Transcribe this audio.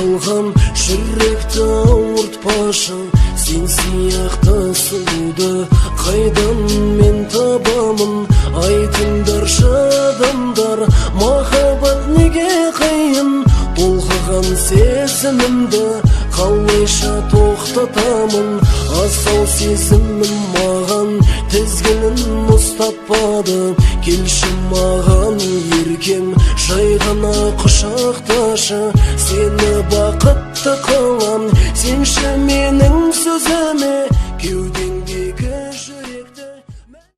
қалған жүректі ауыртпашы, сен сияқты сұлуды қайдан мен табамын? Айтыңдаршы адамдар, махаббат неге қиын? Толқыған сезімімді қалайша тоқтатамын? Асау сезімім маған тізгінін ұстатпады. Келші маған еркем, жай ғана құшақташы, сені бақытты қылам. Сенші менің сөзіме, кеудең